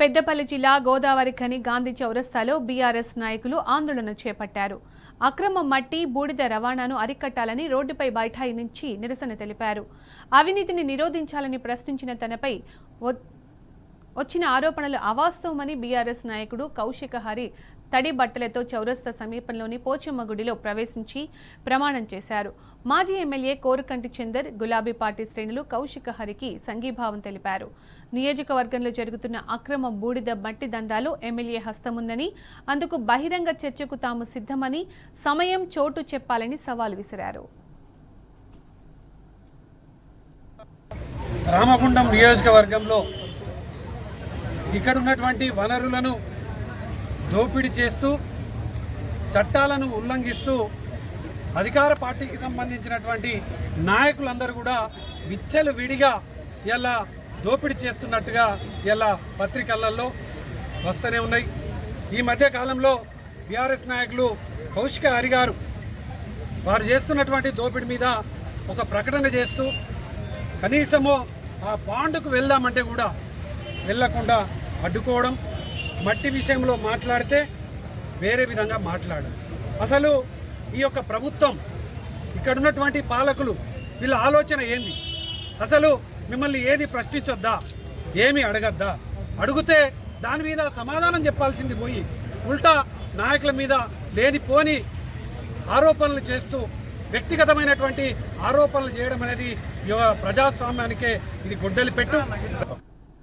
పెద్దపల్లి జిల్లా గోదావరి ఖని గాంధీ చౌరస్తాలో బీఆర్ఎస్ నాయకులు ఆందోళన చేపట్టారు. అక్రమ మట్టి బూడిద రవాణాను అరికట్టాలని రోడ్డుపై బైఠాయించి నిరసన తెలిపారు. అవినీతిని నిరోధించాలని ప్రశ్నించిన తనపై వచ్చిన ఆరోపణలు అవాస్తవమని బీఆర్ఎస్ నాయకుడు కౌశిక హరి తడి బట్టలతో చౌరస్తా సమీపంలోని పోచమ్మ గుడిలో ప్రవేశించి ప్రమాణం చేశారు. మాజీ ఎమ్మెల్యే కోరుకంటి చందర్, గులాబీ పార్టీ శ్రేణులు కౌశిక హరికి సంఘీభావం తెలిపారు. నియోజకవర్గంలో జరుగుతున్న అక్రమ బూడిద మట్టి దందాలో ఎమ్మెల్యే హస్తముందని, అందుకు బహిరంగ చర్చకు తాము సిద్ధమని, సమయం చోటు చెప్పాలని సవాల్ విసిరారు. రామగుండం నియోజకవర్గంలో ఇక్కడ ఉన్నటువంటి వనరులను దోపిడీ చేస్తూ చట్టాలను ఉల్లంఘిస్తూ అధికార పార్టీకి సంబంధించినటువంటి నాయకులందరూ కూడా విచ్చలు విడిగా ఇలా దోపిడీ చేస్తున్నట్టుగా ఇలా పత్రికలలో వస్తూనే ఉన్నాయి. ఈ మధ్య కాలంలో బీఆర్ఎస్ నాయకులు కౌశిక హరి గారు వారు చేస్తున్నటువంటి దోపిడీ మీద ఒక ప్రకటన చేస్తూ కనీసము ఆ బాండుకు వెళ్దామంటే కూడా వెళ్ళకుండా అడ్డుకోవడం, మట్టి విషయంలో మాట్లాడితే వేరే విధంగా మాట్లాడడం. అసలు ఈ యొక్క ప్రభుత్వం, ఇక్కడ ఉన్నటువంటి పాలకులు, వీళ్ళ ఆలోచన ఏంది? అసలు మిమ్మల్ని ఏది ప్రశ్నించొద్దా, ఏమి అడగద్దా? అడిగితే దాని మీద సమాధానం చెప్పాల్సింది పోయి ఉల్టా నాయకుల మీద లేనిపోని ఆరోపణలు చేస్తూ వ్యక్తిగతమైనటువంటి ఆరోపణలు చేయడం అనేది ప్రజాస్వామ్యానికే ఇది గొడ్డలి పెట్టు.